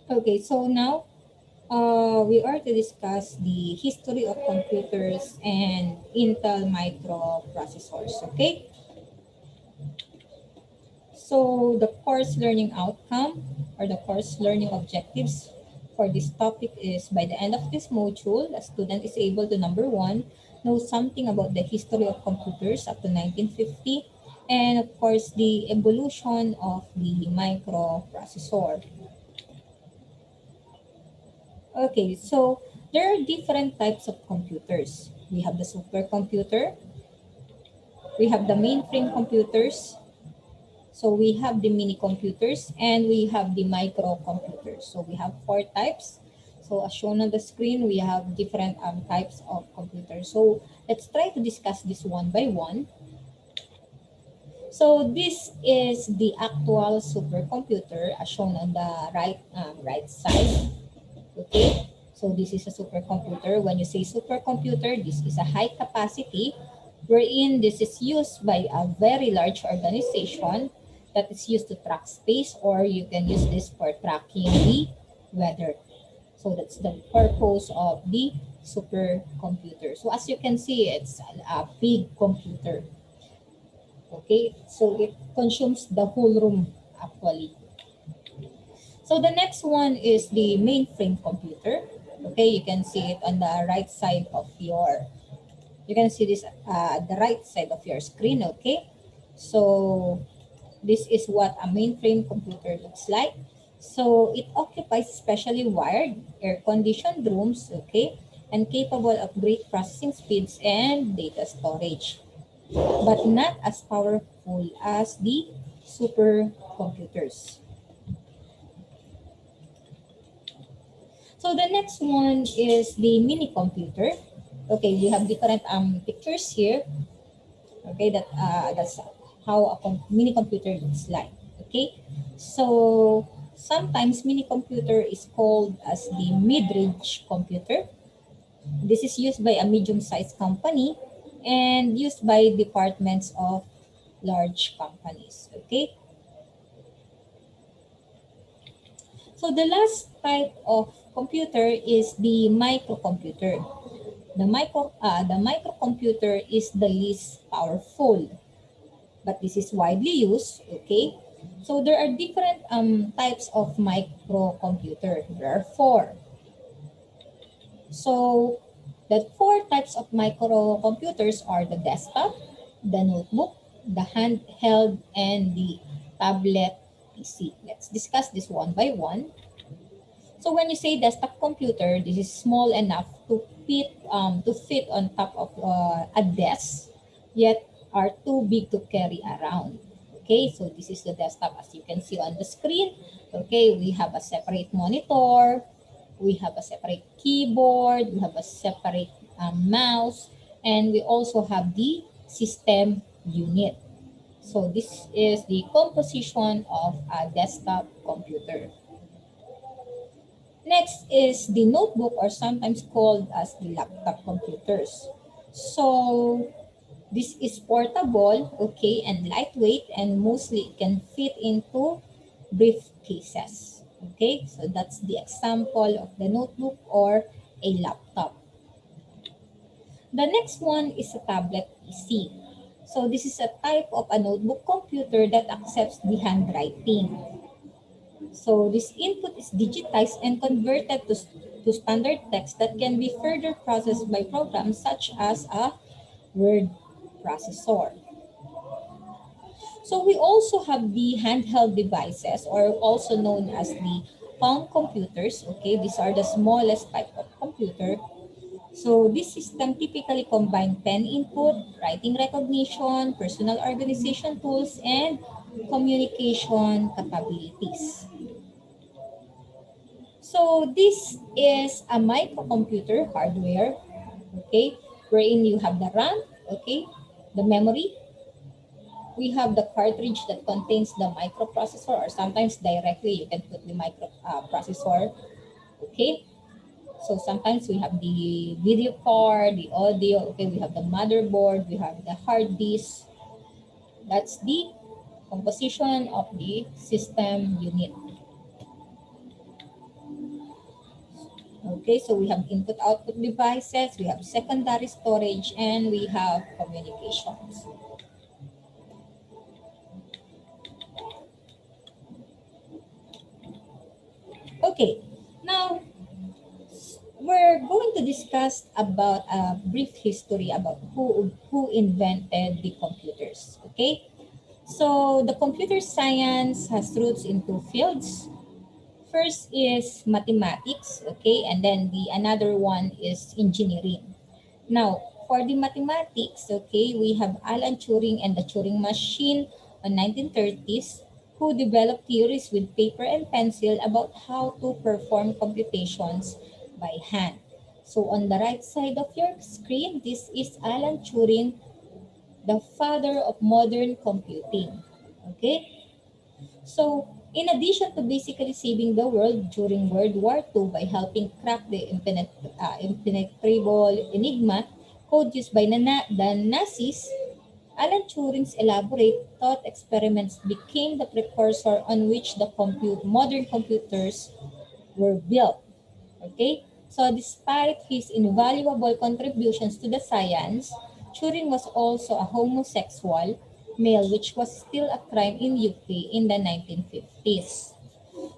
Okay, so now we are to discuss the history of computers and Intel microprocessors. Okay, so the course learning outcome or the course learning objectives for this topic is by the end of this module, a student is able to number one, know something about the history of computers up to 1950, and of course the evolution of the microprocessor. Okay, so there are different types of computers. We have the supercomputer, we have the mainframe computers, so we have the mini computers, and we have the microcomputers. So we have four types. So as shown on the screen, we have different types of computers. So let's try to discuss this one by one. So this is the actual supercomputer as shown on the right side. Okay, so this is a supercomputer. When you say supercomputer, this is a high capacity wherein this is used by a very large organization that is used to track space, or you can use this for tracking the weather. So that's the purpose of the supercomputer. So as you can see, it's a big computer. Okay, so it consumes the whole room actually. So the next one is the mainframe computer. Okay, you can see it on the right side of your, you can see this the right side of your screen. Okay, so this is what a mainframe computer looks like. So it occupies specially wired, air-conditioned rooms, okay, and capable of great processing speeds and data storage, but not as powerful as the supercomputers. So the next one is the mini computer. Okay, we have different pictures here. Okay, that's how a mini computer looks like. Okay, so sometimes mini computer is called as the mid-range computer. This is used by a medium-sized company and used by departments of large companies. Okay, so the last type of computer is the microcomputer. The microcomputer is the least powerful, but this is widely used. Okay, so there are different types of microcomputer. There are four. So the four types of microcomputers are the desktop, the notebook, the handheld, and the tablet PC. Let's discuss this one by one. So when you say desktop computer, this is small enough to fit on top of a desk, yet are too big to carry around. Okay, so this is the desktop as you can see on the screen. Okay, we have a separate monitor, we have a separate keyboard, we have a separate mouse, and we also have the system unit. So this is the composition of a desktop computer. Next is the notebook, or sometimes called as the laptop computers. So this is portable, okay, and lightweight, and mostly it can fit into briefcases. Okay, so that's the example of the notebook or a laptop. The next one is a tablet PC. So this is a type of a notebook computer that accepts the handwriting. So this input is digitized and converted to standard text that can be further processed by programs such as a word processor. So we also have the handheld devices, or also known as the palm computers. Okay, these are the smallest type of computer. So this system typically combine pen input, writing recognition, personal organization tools, and communication capabilities. So this is a microcomputer hardware, okay, wherein you have the RAM, okay, the memory. We have the cartridge that contains the microprocessor, or sometimes directly you can put the microprocessor, okay. So sometimes we have the video card, the audio, okay, we have the motherboard, we have the hard disk. That's the composition of the system unit. Okay, so we have input-output devices, we have secondary storage, and we have communications. Okay, now we're going to discuss about a brief history about who invented the computers. Okay, so the computer science has roots in two fields. First is mathematics, okay, and then the another one is engineering. Now, for the mathematics, okay, we have Alan Turing and the Turing machine on 1930s who developed theories with paper and pencil about how to perform computations by hand. So on the right side of your screen, this is Alan Turing, the father of modern computing. Okay? So, in addition to basically saving the world during World War II by helping crack the impenetrable Enigma code used by the Nazis, Alan Turing's elaborate thought experiments became the precursor on which the modern computers were built. Okay? So despite his invaluable contributions to the science, Turing was also a homosexual male, which was still a crime in UK in the 1950s.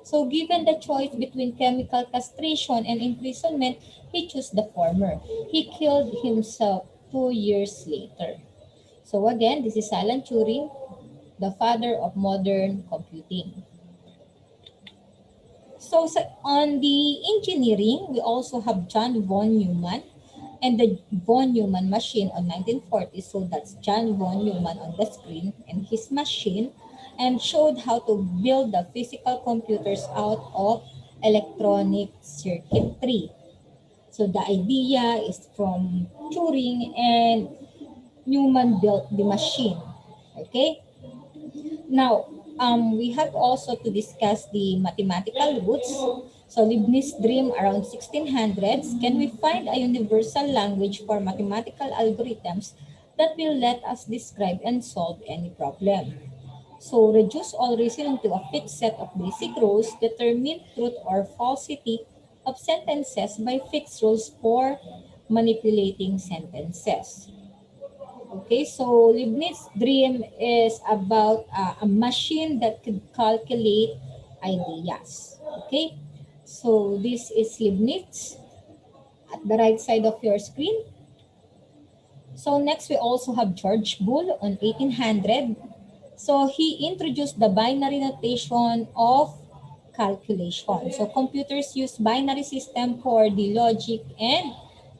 So given the choice between chemical castration and imprisonment, he chose the former. He killed himself 2 years later. So again, this is Alan Turing, the father of modern computing. So on the engineering, we also have John von Neumann and the von Neumann machine on 1940. So that's John von Neumann on the screen and his machine, and showed how to build the physical computers out of electronic circuitry. So the idea is from Turing, and Neumann built the machine. Okay? Now, we have also to discuss the mathematical roots. So Leibniz dream around 1600s, can we find a universal language for mathematical algorithms that will let us describe and solve any problem? So reduce all reasoning to a fixed set of basic rules, determine truth or falsity of sentences by fixed rules for manipulating sentences. Okay, so Leibniz dream is about a machine that could calculate ideas. Okay, so this is Leibniz at the right side of your screen. So next we also have George Boole on 1800. So he introduced the binary notation of calculation. So computers use binary system for the logic and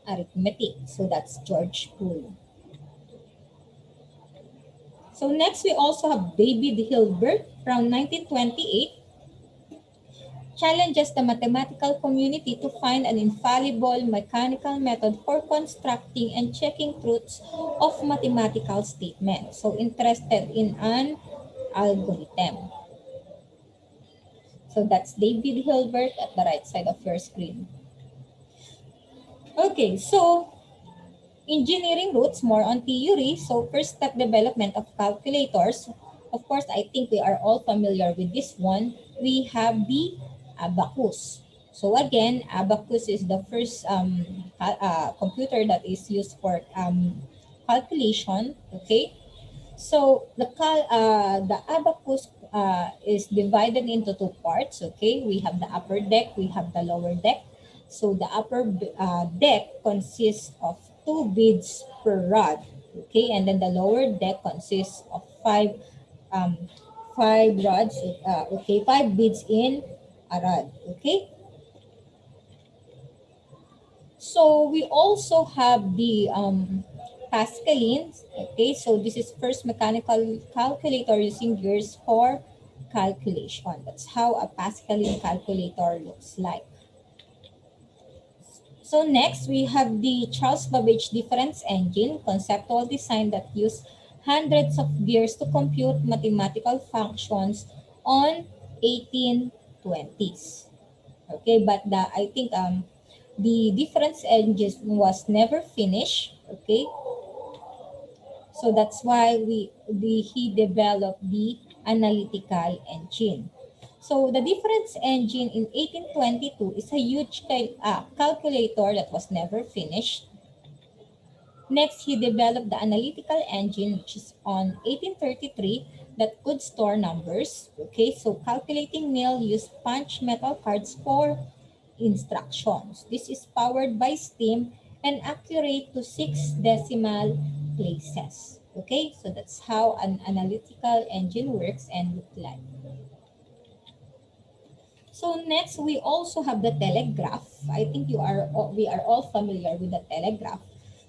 arithmetic. So that's George Boole. So next, we also have David Hilbert from 1928, challenges the mathematical community to find an infallible mechanical method for constructing and checking truths of mathematical statements. So interested in an algorithm. So that's David Hilbert at the right side of your screen. Okay, so engineering roots, more on theory. So first step development of calculators. Of course, I think we are all familiar with this one. We have the abacus. So again, abacus is the first computer that is used for calculation. Okay. So the abacus is divided into two parts. Okay, we have the upper deck, we have the lower deck. So the upper deck consists of 2 beads per rod. Okay, and then the lower deck consists of um, five rods. Okay, 5 beads in a rod. Okay. So we also have the Pascalines. Okay, so this is first mechanical calculator using gears for calculation. That's how a Pascaline calculator looks like. So next, we have the Charles Babbage difference engine, conceptual design that use hundreds of gears to compute mathematical functions on 1820s. Okay, but I think the difference engine was never finished. Okay, so that's why he developed the analytical engine. So the difference engine in 1822 is a huge calculator that was never finished. Next, he developed the analytical engine, which is on 1833, that could store numbers. Okay, so calculating mill used punch metal cards for instructions. This is powered by steam and accurate to 6 decimal places. Okay, so that's how an analytical engine works and look like. So next, we also have the telegraph. I think we are all familiar with the telegraph.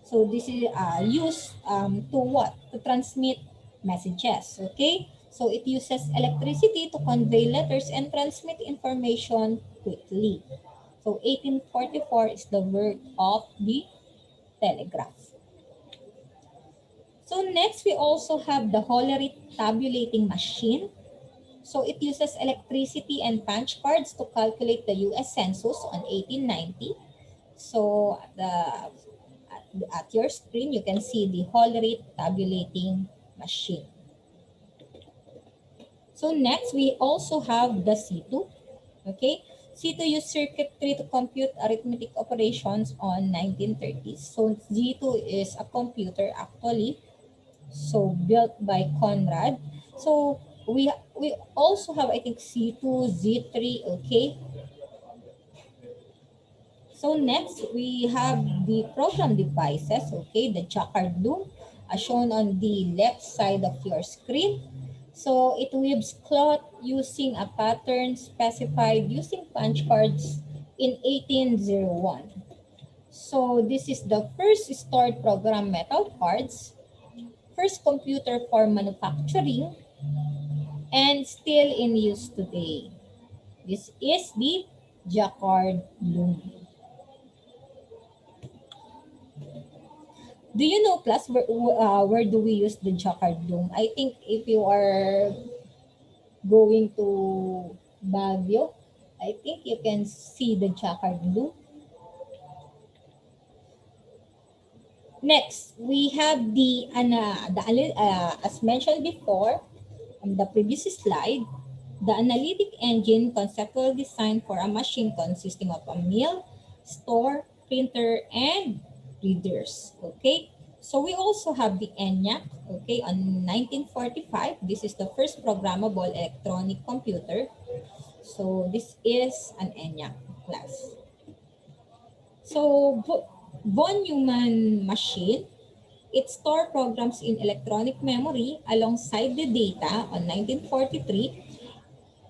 So this is used to what? To transmit messages, okay? So it uses electricity to convey letters and transmit information quickly. So 1844 is the birth of the telegraph. So next, we also have the Hollerith tabulating machine. So it uses electricity and punch cards to calculate the US Census on 1890. So at your screen, you can see the Hollerith tabulating machine. So next, we also have the C2. Okay, C2 used circuitry to compute arithmetic operations on 1930s. So Z2 is a computer actually, so built by Conrad. So we also have, I think, C2, Z3, okay. So next we have the program devices, okay, the Jacquard loom as shown on the left side of your screen. So it weaves cloth using a pattern specified using punch cards in 1801. So this is the first stored program metal cards, first computer for manufacturing, and still in use today. This is the Jacquard loom. Do you know, plus, where do we use the Jacquard loom? I think if you are going to Baguio, I think you can see the Jacquard loom. Next, we have as mentioned before, on the previous slide, the analytic engine conceptual design for a machine consisting of a mill, store, printer, and readers. Okay, so we also have the ENIAC. Okay, on 1945, this is the first programmable electronic computer. So this is an ENIAC class. So von Neumann machine, it stores programs in electronic memory alongside the data on 1943,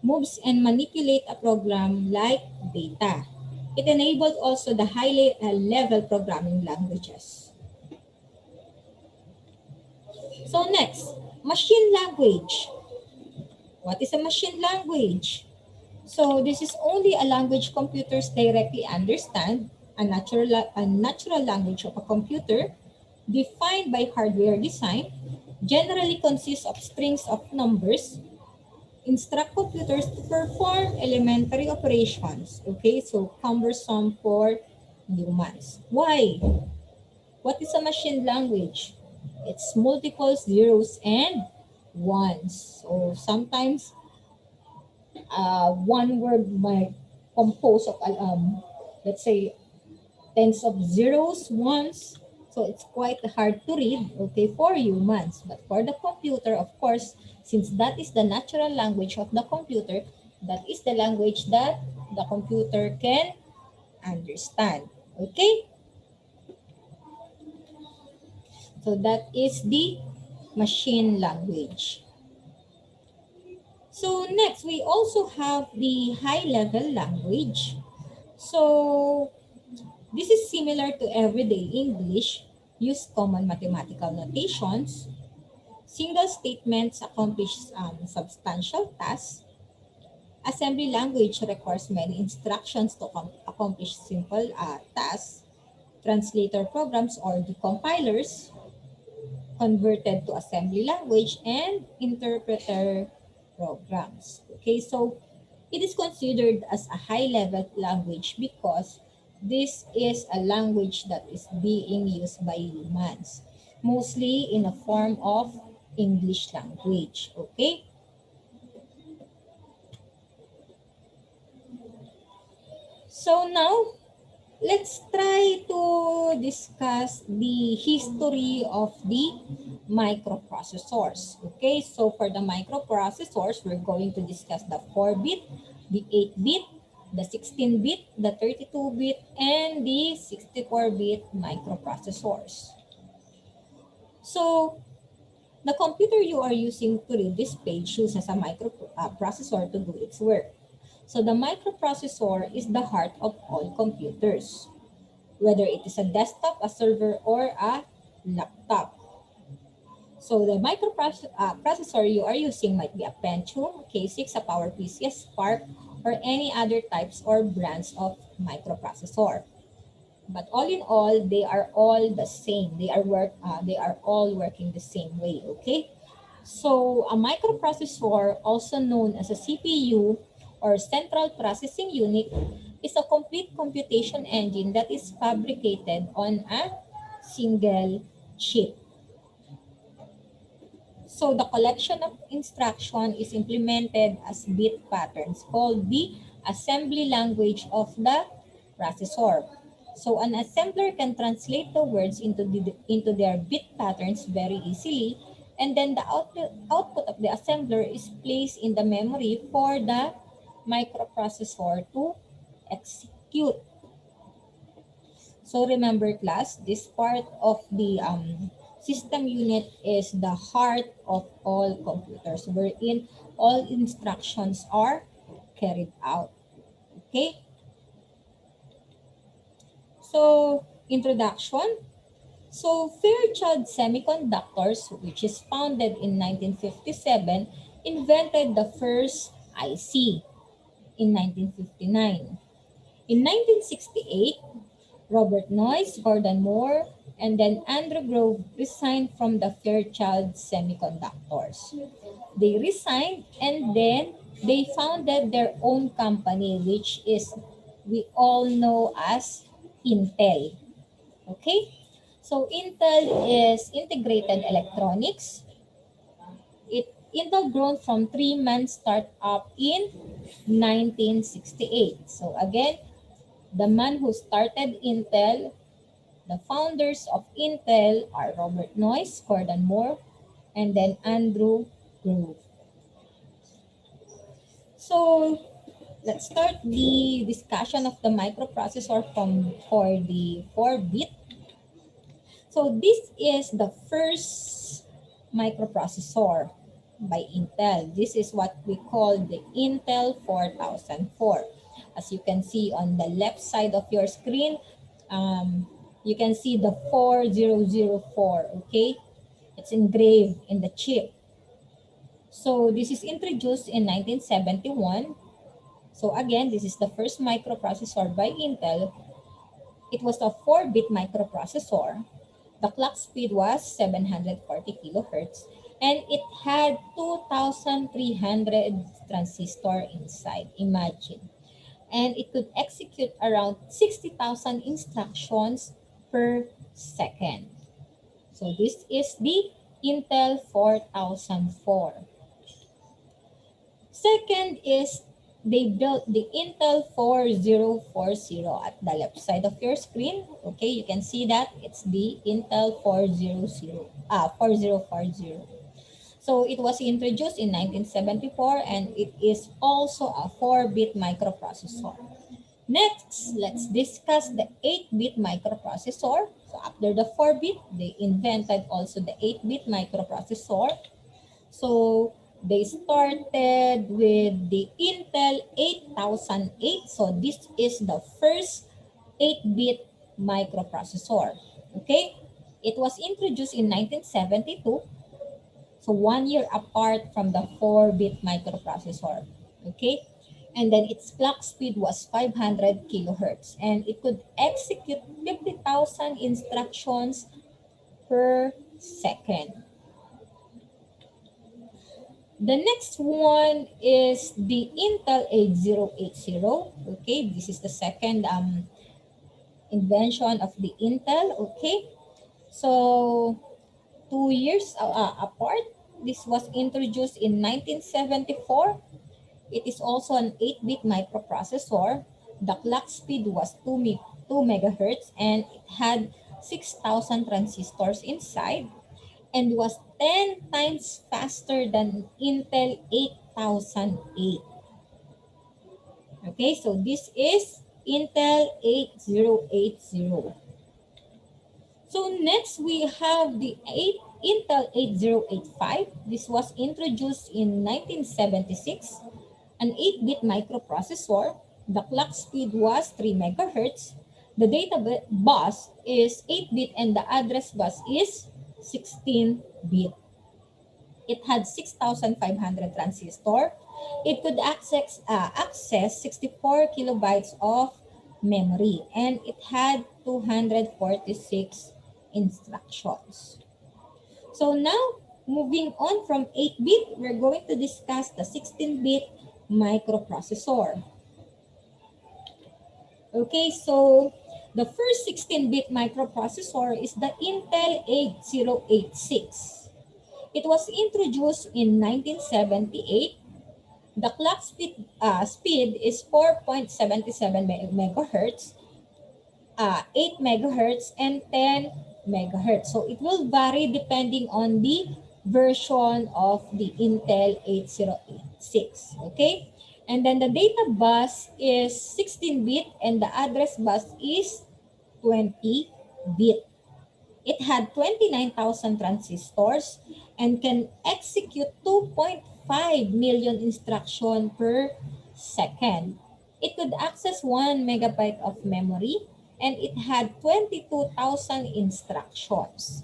moves and manipulate a program like data. It enabled also the high-level programming languages. So next, machine language. What is a machine language? So this is only a language computers directly understand, a natural language of a computer defined by hardware design, generally consists of strings of numbers, instruct computers to perform elementary operations. Okay, so cumbersome for humans. Why? What is a machine language? It's multiple zeros and ones. So sometimes one word might compose of, let's say, tens of zeros, ones. So it's quite hard to read, okay, for humans. But for the computer, of course, since that is the natural language of the computer, that is the language that the computer can understand. Okay? So that is the machine language. So next, we also have the high-level language. So this is similar to everyday English, use common mathematical notations. Single statements accomplish substantial tasks. Assembly language requires many instructions to accomplish simple tasks. Translator programs or decompilers converted to assembly language, and interpreter programs. Okay, so it is considered as a high-level language because this is a language that is being used by humans, mostly in a form of English language. Okay? So now, let's try to discuss the history of the microprocessors. Okay, so for the microprocessors, we're going to discuss the 4-bit, the 8-bit, the 16-bit, the 32-bit, and the 64-bit microprocessors. So, the computer you are using to read this page uses a microprocessor to do its work. So, the microprocessor is the heart of all computers, whether it is a desktop, a server, or a laptop. So the microprocessor you are using might be a Pentium, K6, a PowerPC, a Spark, or any other types or brands of microprocessor. But all in all, they are all the same. They are all working the same way. Okay. So a microprocessor, also known as a CPU or Central Processing Unit, is a complete computation engine that is fabricated on a single chip. So the collection of instruction is implemented as bit patterns called the assembly language of the processor. So an assembler can translate the words into their bit patterns very easily, and then the output of the assembler is placed in the memory for the microprocessor to execute. So remember class, this part of the system unit is the heart of all computers wherein all instructions are carried out. Okay? So, introduction. So, Fairchild Semiconductors, which is founded in 1957, invented the first IC in 1959. In 1968, Robert Noyce, Gordon Moore, and then Andrew Grove resigned from the Fairchild Semiconductors. They resigned and then they founded their own company, which is we all know as Intel. Okay? So Intel is integrated electronics. Intel grown from three-man startup in 1968. So again, the man who started Intel, the founders of Intel are Robert Noyce, Gordon Moore, and then Andrew Grove. So let's start the discussion of the microprocessor for the 4-bit. So this is the first microprocessor by Intel. This is what we call the Intel 4004. As you can see on the left side of your screen, you can see the 4004, okay? It's engraved in the chip. So this is introduced in 1971. So again, this is the first microprocessor by Intel. It was a 4-bit microprocessor. The clock speed was 740 kilohertz and it had 2,300 transistor inside. Imagine. And it could execute around 60,000 instructions per second. So this is the Intel 4004. Second is they built the Intel 4040 at the left side of your screen. Okay, you can see that it's the Intel 4040. So it was introduced in 1974 and it is also a 4-bit microprocessor. Next, let's discuss the 8-bit microprocessor. So after the 4-bit, they invented also the 8-bit microprocessor. So they started with the Intel 8008. So this is the first 8-bit microprocessor. Okay? It was introduced in 1972. So 1 year apart from the 4-bit microprocessor. Okay? And then its clock speed was 500 kilohertz. And it could execute 50,000 instructions per second. The next one is the Intel 8080. Okay, this is the second invention of the Intel. Okay, so 2 years apart. This was introduced in 1974. It is also an 8-bit microprocessor. The clock speed was 2 megahertz and it had 6,000 transistors inside and was 10 times faster than Intel 8008. Okay, so this is Intel 8080. So next we have the Intel 8085. This was introduced in 1976, an 8-bit microprocessor. The clock speed was 3 megahertz. The data bus is 8-bit and the address bus is 16-bit. It had 6,500 transistor. It could access 64 kilobytes of memory and it had 246 instructions. So now, moving on from 8-bit, we're going to discuss the 16-bit microprocessor. Okay, so the first 16-bit microprocessor is the Intel 8086. It was introduced in 1978. The clock speed is 4.77 megahertz, 8 megahertz, and 10 megahertz. So it will vary depending on the version of the Intel 8086. Okay? And then the data bus is 16-bit and the address bus is 20-bit. It had 29,000 transistors and can execute 2.5 million instructions per second. It could access 1 megabyte of memory and it had 22,000 instructions.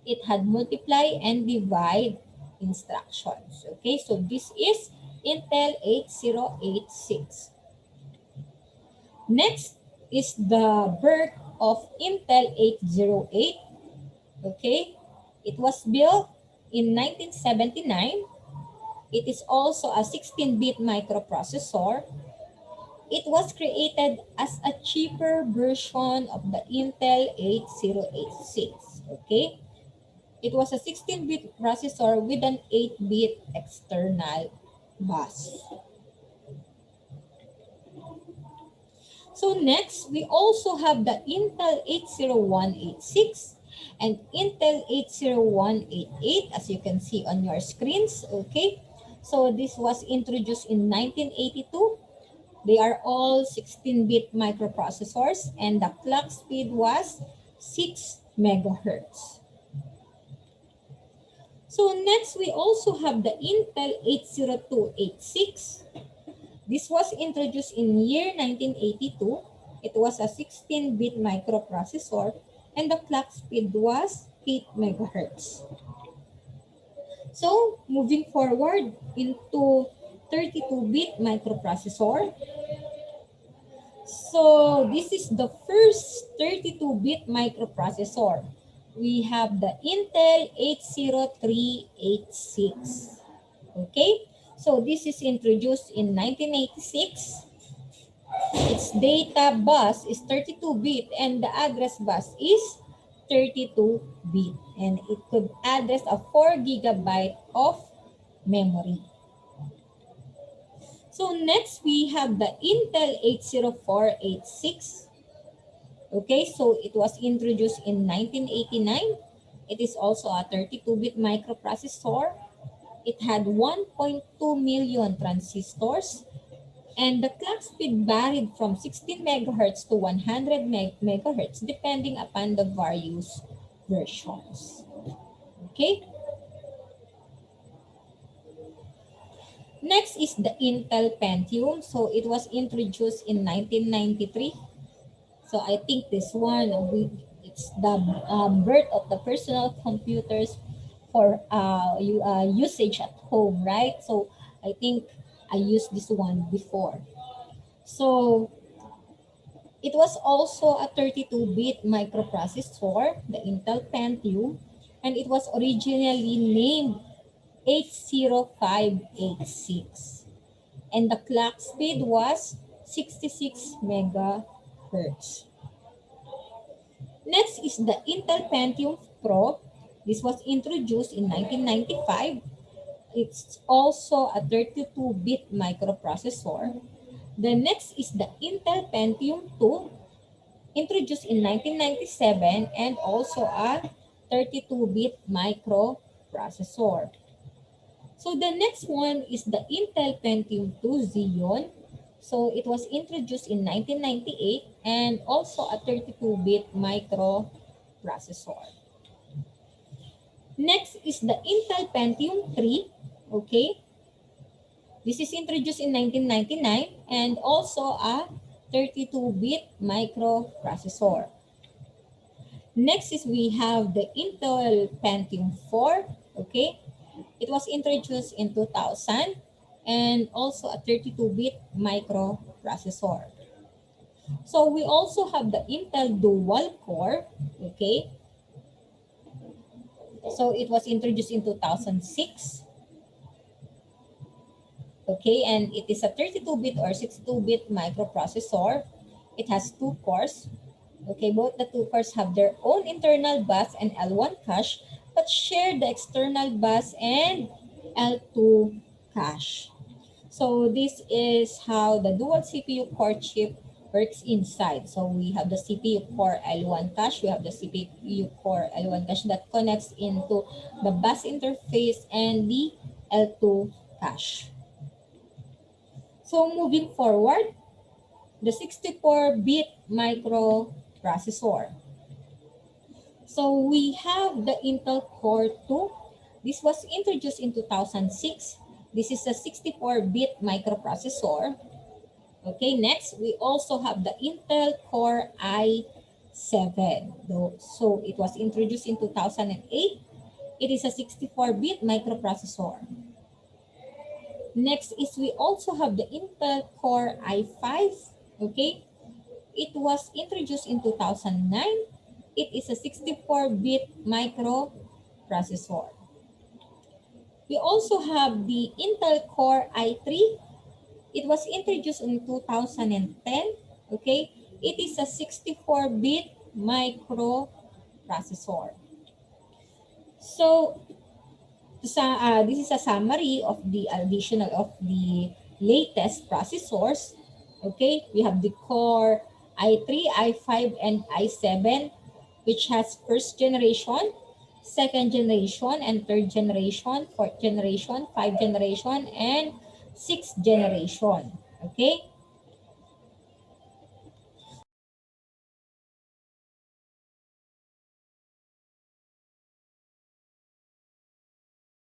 It had multiply and divide instructions. Okay, so this is Intel 8086. Next is the birth of Intel 808. Okay, it was built in 1979. It is also a 16-bit microprocessor. It was created as a cheaper version of the Intel 8086. Okay, it was a 16-bit processor with an 8-bit external bus. So next, we also have the Intel 80186 and Intel 80188, as you can see on your screens. Okay, so this was introduced in 1982. They are all 16-bit microprocessors and the clock speed was 6 megahertz. So next, we also have the Intel 80286. This was introduced in year 1982. It was a 16-bit microprocessor and the clock speed was 8 megahertz. So, moving forward into 32-bit microprocessor. So, this is the first 32-bit microprocessor. We have the Intel 80386. Okay? So this is introduced in 1986. Its data bus is 32-bit and the address bus is 32-bit. And it could address a 4 gigabyte of memory. So next we have the Intel 80486. Okay, so it was introduced in 1989. It is also a 32-bit microprocessor. It had 1.2 million transistors and the clock speed varied from 16 megahertz to 100 megahertz depending upon the various versions. Okay. Next is the Intel Pentium. So it was introduced in 1993. So I think this one, it's the birth of the personal computers for usage at home, right? So I think I used this one before. So it was also a 32-bit microprocessor, the Intel Pentium, and it was originally named 80586. And the clock speed was 66 megahertz. Next is the Intel Pentium Pro. This was introduced in 1995. It's also a 32-bit microprocessor. The next is the Intel Pentium 2, introduced in 1997, and also a 32-bit microprocessor. So the next one is the Intel Pentium 2 Xeon. So it was introduced in 1998 and also a 32-bit microprocessor. Next is the Intel Pentium 3. Okay. This is introduced in 1999 and also a 32-bit microprocessor. Next is we have the Intel Pentium 4. Okay. It was introduced in 2000 and also a 32-bit microprocessor. So we also have the Intel Dual Core. Okay. So it was introduced in 2006. Okay, and it is a 32-bit or 62-bit microprocessor. It has 2 cores. Okay, both the 2 cores have their own internal bus and L1 cache, but share the external bus and L2 cache. So this is how the dual CPU core chip works inside. So we have the CPU core L1 cache, we have the CPU core L1 cache that connects into the bus interface and the L2 cache. So moving forward, the 64-bit microprocessor. So we have the Intel Core 2. This was introduced in 2006. This is a 64-bit microprocessor. Okay, next, we also have the Intel Core i7. So it was introduced in 2008. It is a 64-bit microprocessor. Next is we also have the Intel Core i5. Okay, it was introduced in 2009. It is a 64-bit microprocessor. We also have the Intel Core i3. It was introduced in 2010. Okay, it is a 64-bit microprocessor. So this is a summary of the additional of the latest processors. Okay, we have the Core i3, i5, and i7, which has first generation, second generation, and third generation, fourth generation, 5th generation, and 6th generation. Okay,